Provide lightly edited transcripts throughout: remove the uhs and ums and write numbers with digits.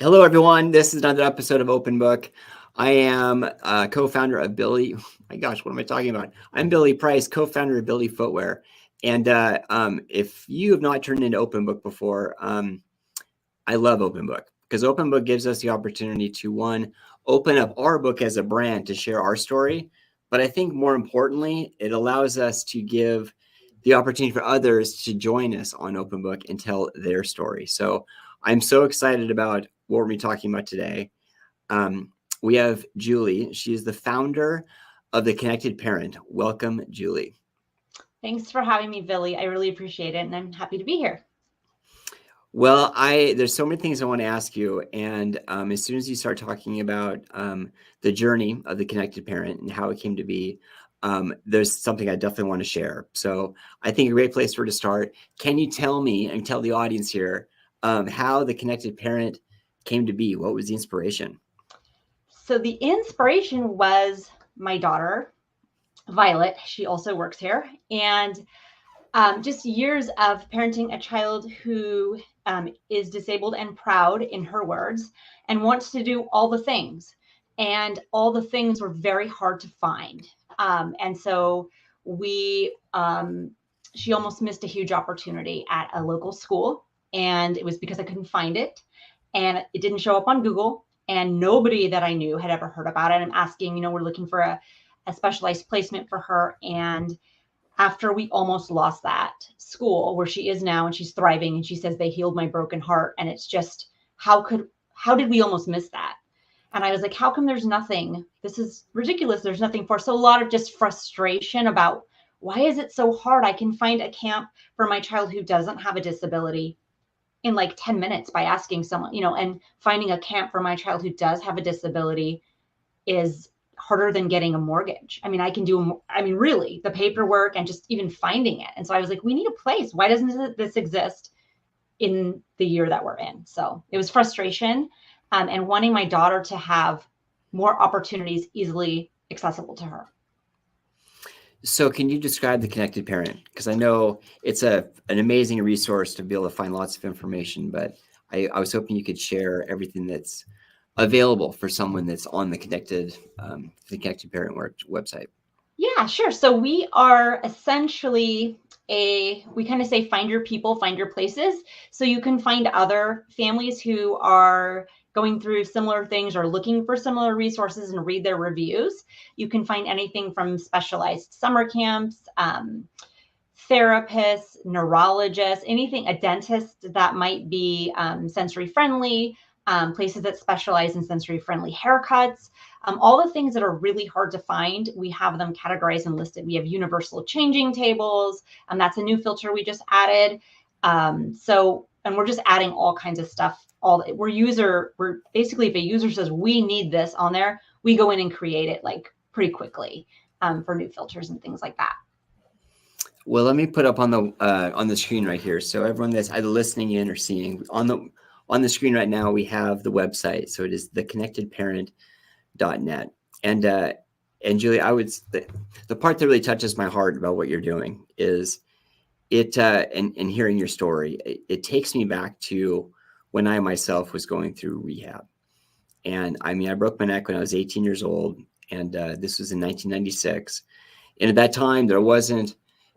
Hello, everyone. This is another episode of Open Book. I am co-founder of Billy. My gosh, what am I talking about? I'm Billy Price, co-founder of Billy Footwear. And if you have not turned into Open Book before, I love Open Book because Open Book gives us the opportunity to, one, open up our book as a brand to share our story. But I think more importantly, it allows us to give the opportunity for others to join us on Open Book and tell their story. So I'm so excited about what we're talking about today. We have Julie. She is the founder of The Connected Parent. Welcome, Julie. Thanks for having me, Billy. I really appreciate it, and I'm happy to be here. Well, there's so many things I want to ask you, and as soon as you start talking about the journey of the connected parent and how it came to be, there's something I definitely want to share. So I think a great place for to start. Can you tell me and tell the audience here how the connected parent came to be? What was the inspiration? So the inspiration was my daughter, Violet. She also works here, and just years of parenting a child who is disabled and proud, in her words, and wants to do all the things. And all the things were very hard to find. And so she almost missed a huge opportunity at a local school. And it was because I couldn't find it. And it didn't show up on Google. And nobody that I knew had ever heard about it. I'm asking, we're looking for a specialized placement for her. And after we almost lost that school where she is now and she's thriving and she says they healed my broken heart, and it's just how did we almost miss that? And I was like, how come there's nothing? This is ridiculous. There's nothing for. So a lot of just frustration about why is it so hard? I can find a camp for my child who doesn't have a disability in like 10 minutes by asking someone, and finding a camp for my child who does have a disability is harder than getting a mortgage. Really the paperwork and just even finding it. And so I was like, we need a place. Why doesn't this exist in the year that we're in? So it was frustration and wanting my daughter to have more opportunities easily accessible to her. So can you describe the connected parent? Because I know it's an amazing resource to be able to find lots of information, but I was hoping you could share everything that's available for someone that's on the connected parent website. Yeah, sure. So we are essentially we kind of say find your people, find your places. So you can find other families who are going through similar things or looking for similar resources and read their reviews. You can find anything from specialized summer camps, therapists, neurologists, anything, a dentist that might be sensory friendly, places that specialize in sensory friendly haircuts. All the things that are really hard to find, we have them categorized and listed. We have universal changing tables, and that's a new filter we just added. And we're just adding all kinds of stuff. We're basically, if a user says we need this on there, we go in and create it like pretty quickly for new filters and things like that. Well, let me put up on the screen right here. So everyone that's either listening in or seeing on the screen right now, we have the website. So it is theconnectedparent.net. And Julie, the part that really touches my heart about what you're doing is it, and hearing your story, it takes me back to when I myself was going through rehab. And I broke my neck when I was 18 years old, and this was in 1996. And at that time, there wasn't,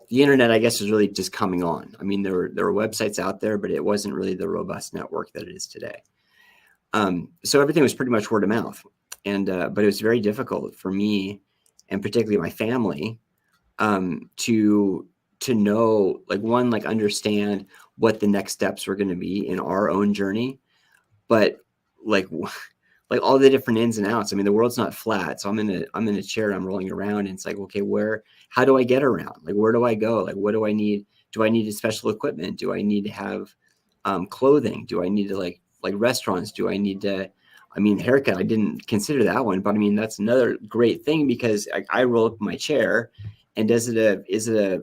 the internet, I guess, was really just coming on. There were websites out there, but it wasn't really the robust network that it is today. So everything was pretty much word of mouth. And but it was very difficult for me, and particularly my family, to know, understand what the next steps were going to be in our own journey, but like all the different ins and outs. The world's not flat. So I'm in a chair, I'm rolling around, and it's like, okay, how do I get around? Like, where do I go? Like, what do I need? Do I need special equipment? Do I need to have clothing? Do I need to like restaurants? Do I need to, haircut? I didn't consider that one, but that's another great thing, because I roll up my chair, and is it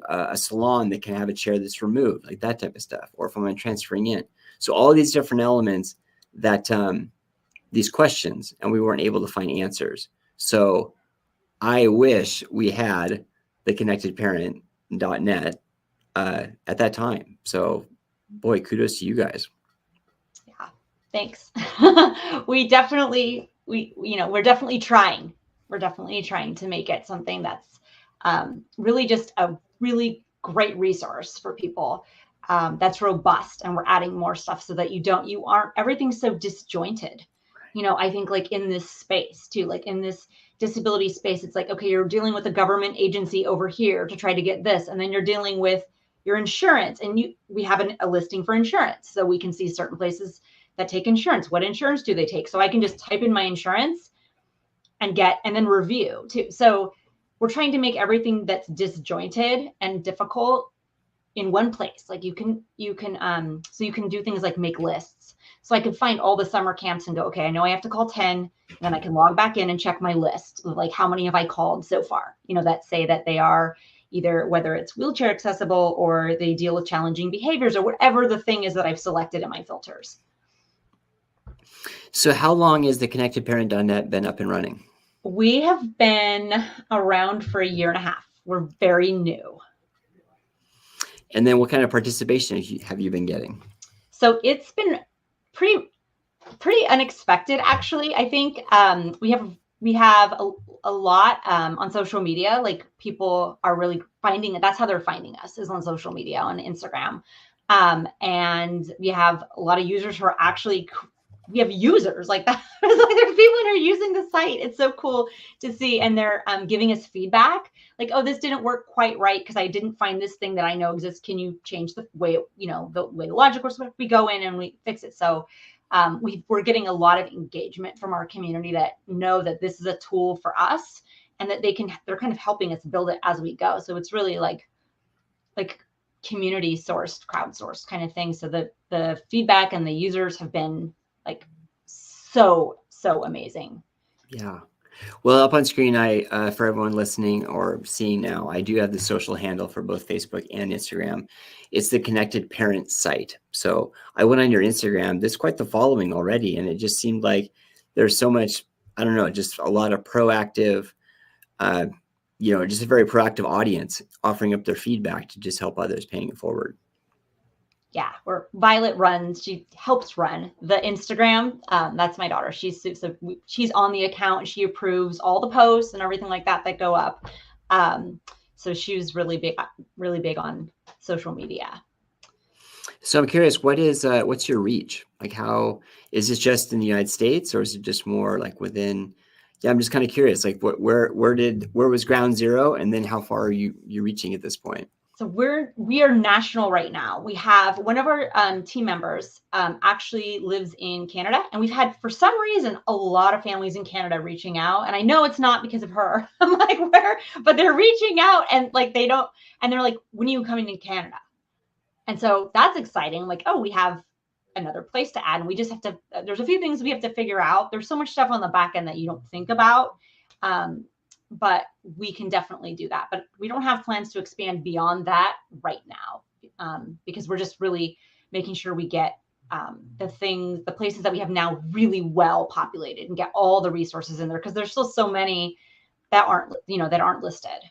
a salon that can have a chair that's removed, like that type of stuff, or if I'm transferring in. So all these different elements that, these questions, and we weren't able to find answers. So I wish we had the connectedparent.net at that time. So boy, kudos to you guys. Yeah. Thanks. We definitely, we're definitely trying. We're definitely trying to make it something that's really just a really great resource for people, that's robust, and we're adding more stuff so that you aren't, everything's so disjointed. I think like in this space too, like in this disability space, it's like, okay, you're dealing with a government agency over here to try to get this, and then you're dealing with your insurance, and we have a listing for insurance, so we can see certain places that take insurance. What insurance do they take? So I can just type in my insurance and then review too. So we're trying to make everything that's disjointed and difficult in one place. Like so you can do things like make lists. So I could find all the summer camps and go, okay, I know I have to call 10, and then I can log back in and check my list of like how many have I called so far, that say that they are either, whether it's wheelchair accessible or they deal with challenging behaviors or whatever the thing is that I've selected in my filters. So how long has the connectedparent.net been up and running? We have been around for a year and a half. We're very new. And then what kind of participation have you been getting? So it's been pretty unexpected, actually. I think we have a lot on social media. Like people are really finding it. That's how they're finding us, is on social media, on Instagram. And we have a lot of users who are actually, we have users like that. It's like there's people who are using the site. It's so cool to see. And they're giving us feedback like, oh, this didn't work quite right because I didn't find this thing that I know exists. Can you change the way, the way the logic works? We go in and we fix it. So we're getting a lot of engagement from our community that know that this is a tool for us, and that they're kind of helping us build it as we go. So it's really like community sourced, crowdsourced kind of thing. So the feedback and the users have been like so amazing. Yeah. Well, up on screen, for everyone listening or seeing now, I do have the social handle for both Facebook and Instagram. It's the Connected Parent site. So I went on your Instagram. There's quite the following already, and it just seemed like there's so much, I don't know, just a lot of proactive, just a very proactive audience offering up their feedback to just help others paying it forward. Yeah, where Violet runs, she helps run the Instagram. That's my daughter. She's on the account. She approves all the posts and everything like that go up. So she was really big on social media. So I'm curious, what's your reach? Like, how is this just in the United States, or is it just more like within? Yeah, I'm just kind of curious. Like, where was ground zero, and then how far are you reaching at this point? So we are national right now. We have one of our team members actually lives in Canada, and we've had, for some reason, a lot of families in Canada reaching out. And I know it's not because of her. I'm like, where? But they're reaching out, and like they're like, when are you coming to Canada? And so that's exciting. Like, oh, we have another place to add, and we just have to. There's a few things we have to figure out. There's so much stuff on the back end that you don't think about. But we can definitely do that. But we don't have plans to expand beyond that right now, because we're just really making sure we get the places that we have now really well populated and get all the resources in there, because there's still so many that aren't listed.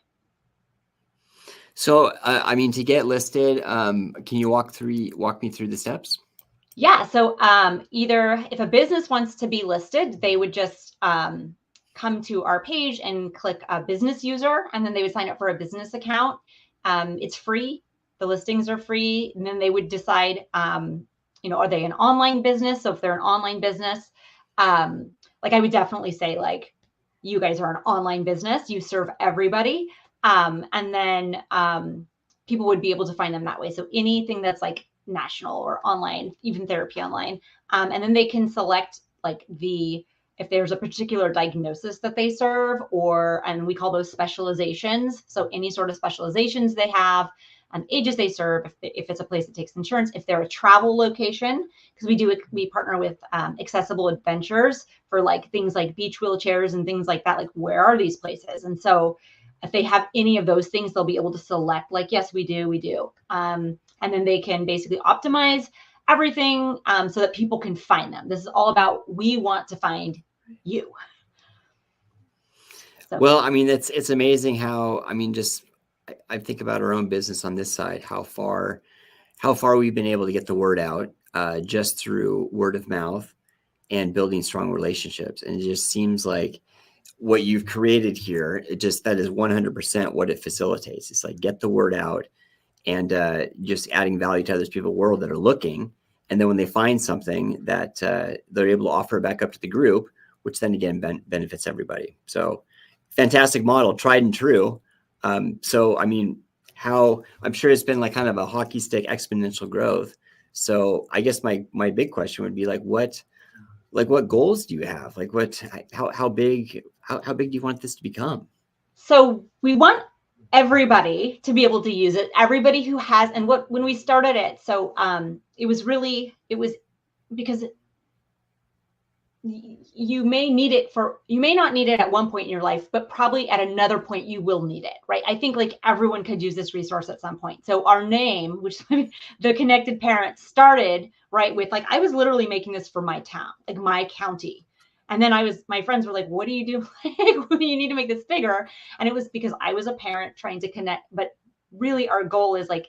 So, I mean, to get listed, can you walk me through the steps? Yeah. So either if a business wants to be listed, they would just come to our page and click a business user, and then they would sign up for a business account. It's free. The listings are free. And then they would decide, are they an online business? So if they're an online business, like I would definitely say, like, you guys are an online business, you serve everybody. And then people would be able to find them that way. So anything that's like national or online, even therapy online. And then they can select like if there's a particular diagnosis that they serve, and we call those specializations. So any sort of specializations they have, ages they serve, if it's a place that takes insurance, if they're a travel location, because we partner with Accessible Adventures for like things like beach wheelchairs and things like that. Like, where are these places? And so if they have any of those things, they'll be able to select like, yes, we do. And then they can basically optimize everything so that people can find them. This is all about, we want to find you. So. Well, I mean, it's amazing how, I mean, just I think about our own business on this side, how far we've been able to get the word out. just through word of mouth and building strong relationships. And it just seems like what you've created here, that is 100% what it facilitates. It's like get the word out and just adding value to others people in the world that are looking. And then when they find something that they're able to offer back up to the group, which then again benefits everybody. So fantastic model, tried and true. So, I mean, I'm sure it's been like kind of a hockey stick exponential growth. So I guess my big question would be like, what goals do you have? Like how big do you want this to become? So we want everybody to be able to use it. Everybody who has, and when we started it, so it was because you may not need it at one point in your life, but probably at another point you will need it, right? I think like everyone could use this resource at some point. So our name, which the Connected Parents, started right with like, I was literally making this for my town, like my county. And then my friends were like, what do you do? You need to make this bigger. And it was because I was a parent trying to connect, but really our goal is like,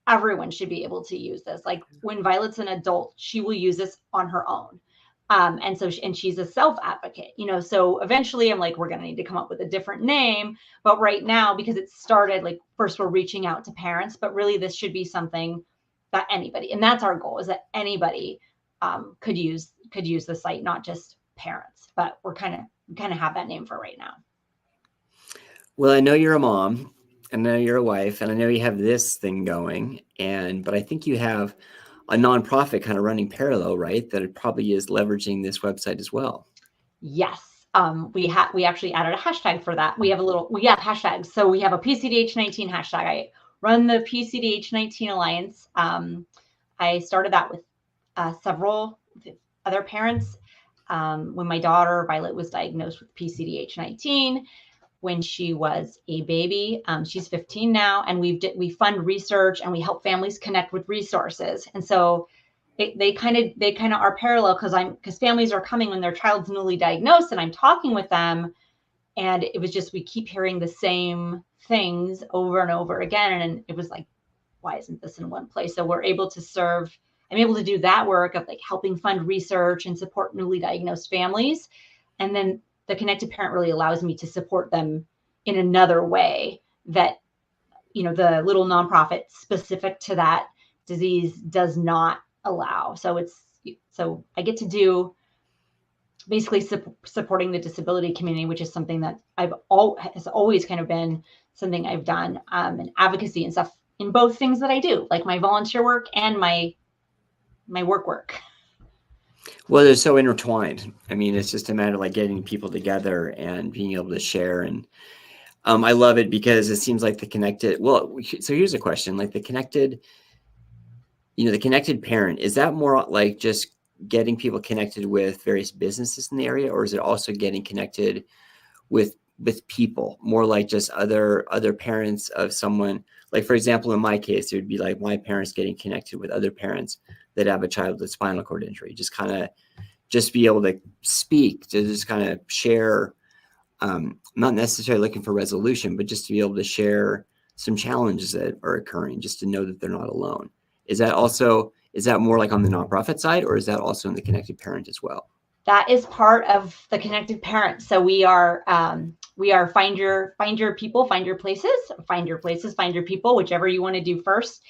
everyone should be able to use this. Like when Violet's an adult, she will use this on her own. And she's a self advocate, so eventually I'm like, we're going to need to come up with a different name. But right now, because it started like first we're reaching out to parents, but really this should be something that anybody, and that's our goal, is that anybody could use the site, not just parents, but we're kind of have that name for right now. Well, I know you're a mom, and I know you're a wife, and I know you have this thing going, but I think you have a nonprofit kind of running parallel, right? That it probably is leveraging this website as well. Yes. We actually added a hashtag for that. We have hashtags. So we have a PCDH19 hashtag. I run the PCDH19 Alliance. I started that with several other parents. When my daughter Violet was diagnosed with PCDH19, when she was a baby, she's 15 now, and we fund research and we help families connect with resources. And so they kind of are parallel because families are coming when their child's newly diagnosed, and I'm talking with them, and it was just we keep hearing the same things over and over again, and it was like, why isn't this in one place? So I'm able to do that work of like helping fund research and support newly diagnosed families, and then the Connected Parent really allows me to support them in another way that the little nonprofit specific to that disease does not allow. So I get to do basically supporting the disability community, which is something that has always kind of been something I've done, and advocacy and stuff in both things that I do, like my volunteer work and my work. Well, they're so intertwined. I mean, it's just a matter of like getting people together and being able to share. And I love it because it seems like so here's a question, like the connected parent, is that more like just getting people connected with various businesses in the area, or is it also getting connected with people, more like just other parents of someone? Like, for example, in my case, it would be like my parents getting connected with other parents that have a child with spinal cord injury, just be able to speak, to just kind of share, not necessarily looking for resolution, but just to be able to share some challenges that are occurring, just to know that they're not alone. Is that more like on the nonprofit side, or is that also in the Connected Parent as well? That is part of the Connected Parent. So we are find your people, find your places, find your people, whichever you want to do first.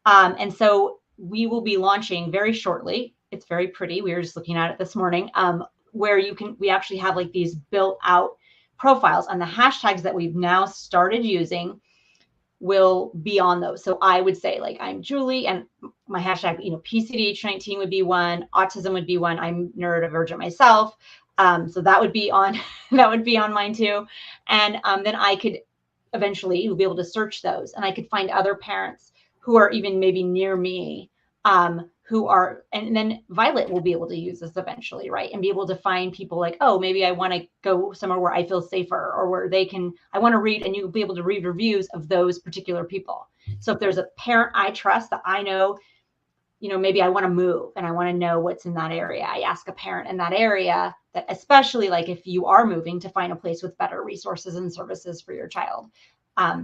And so we will be launching very shortly. It's very pretty. We were just looking at it this morning, where we actually have like these built out profiles, and the hashtags that we've now started using will be on those. So I would say like, I'm Julie, and my hashtag, PCDH19 would be one, autism would be one. I'm neurodivergent myself. So that would be on mine too. And then I could eventually be able to search those, and I could find other parents who are even maybe near me, and then Violet will be able to use this eventually, right? And be able to find people like, oh, maybe I want to go somewhere where I feel safer, or where I want to read, and you'll be able to read reviews of those particular people. So if there's a parent I trust that I know, maybe I want to move and I want to know what's in that area, I ask a parent in that area, that especially like if you are moving, to find a place with better resources and services for your child.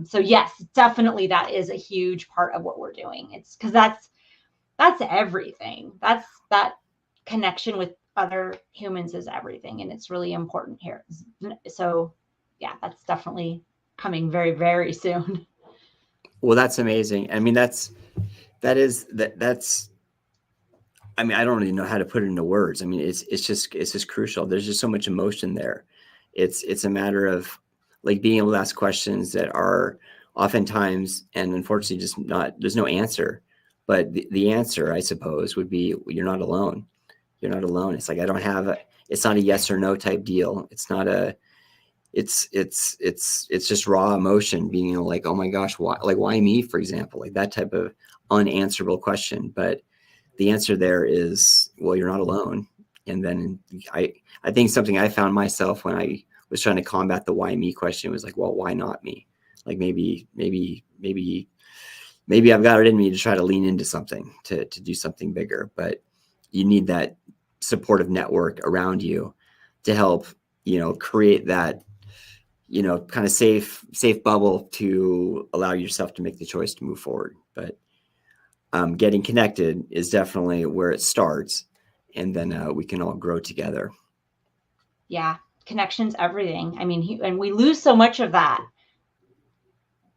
So yes, definitely that is a huge part of what we're doing. It's because that's everything. That connection with other humans is everything, and it's really important here. So yeah, that's definitely coming very, very soon. Well, that's amazing. I mean, that's I mean, I don't really know how to put it into words. I mean, it's just crucial. There's just so much emotion there. It's a matter of like being able to ask questions that are oftentimes and unfortunately just not, there's no answer. But the answer, I suppose, would be you're not alone. You're not alone. It's like I don't have a, it's not a yes or no type deal. It's not a, it's just raw emotion being, you know, like, oh my gosh, why me, for example, like that type of unanswerable question. But the answer there is, well, you're not alone. And then I think something I found myself when I was trying to combat the why me question was like, well, why not me? Like maybe I've got it in me to try to lean into something, to do something bigger, but you need that supportive network around you to help, you know, create that, you know, kind of safe bubble to allow yourself to make the choice to move forward. But getting connected is definitely where it starts, and then we can all grow together. Yeah, connection's everything. I mean, and we lose so much of that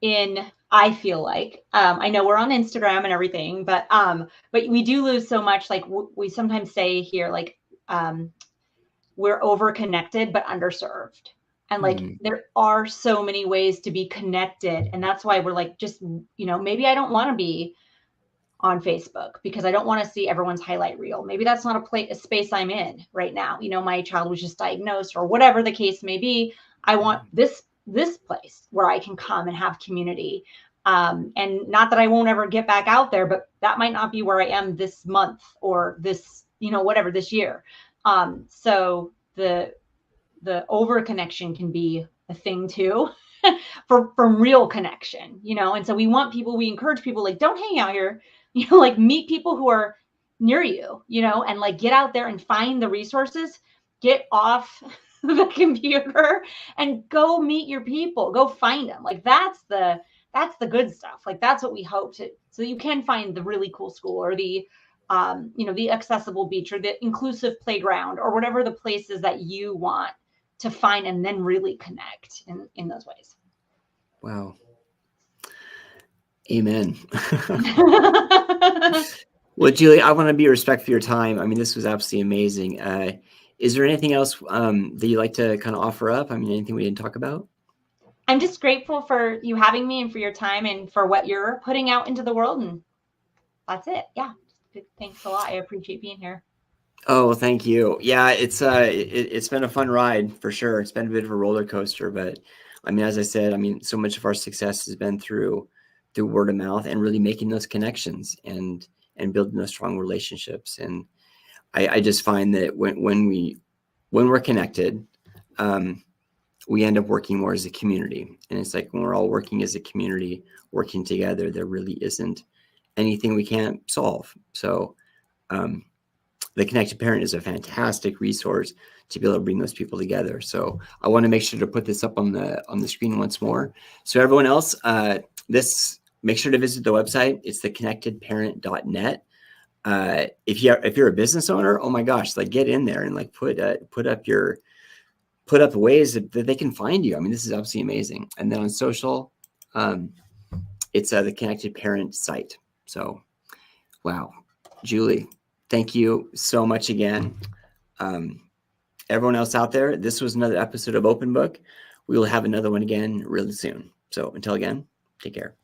in, I feel like, I know we're on Instagram and everything, but we do lose so much. Like we sometimes say here, like we're over connected but underserved, and like there are so many ways to be connected, and that's why we're like, just, you know, maybe I don't want to be on Facebook because I don't want to see everyone's highlight reel. Maybe that's not a space I'm in right now. You know, my child was just diagnosed or whatever the case may be. I want this place where I can come and have community. And not that I won't ever get back out there, but that might not be where I am this month or this, you know, whatever, this year. So the over connection can be a thing too. From real connection, you know. And so we encourage people, like, don't hang out here, you know, like meet people who are near you, you know, and like get out there and find the resources, get off the computer and go meet your people, go find them. Like that's the good stuff. Like that's what we hope to, so you can find the really cool school or the you know, the accessible beach or the inclusive playground or whatever the places that you want to find, and then really connect in those ways. Wow. Amen. Well, Julie, I want to be respectful of your time. I mean, this was absolutely amazing. Is there anything else that you'd like to kind of offer up? I mean, anything we didn't talk about? I'm just grateful for you having me and for your time and for what you're putting out into the world. And that's it. Yeah. Thanks a lot. I appreciate being here. Oh, thank you. Yeah, it's been a fun ride for sure. It's been a bit of a roller coaster, but I mean, as I said, I mean, so much of our success has been through word of mouth and really making those connections and building those strong relationships. And I just find that when we're connected, we end up working more as a community. And it's like when we're all working as a community, working together, there really isn't anything we can't solve. So the Connected Parent is a fantastic resource to be able to bring those people together. So I want to make sure to put this up on the screen once more. So everyone else, make sure to visit the website. It's theconnectedparent.net. If you're a business owner, oh my gosh, like get in there and like put up ways that they can find you. I mean, this is absolutely amazing. And then on social, it's the Connected Parent site. So, wow, Julie, thank you so much again. Everyone else out there, this was another episode of Open Book. We will have another one again really soon. So until again, take care.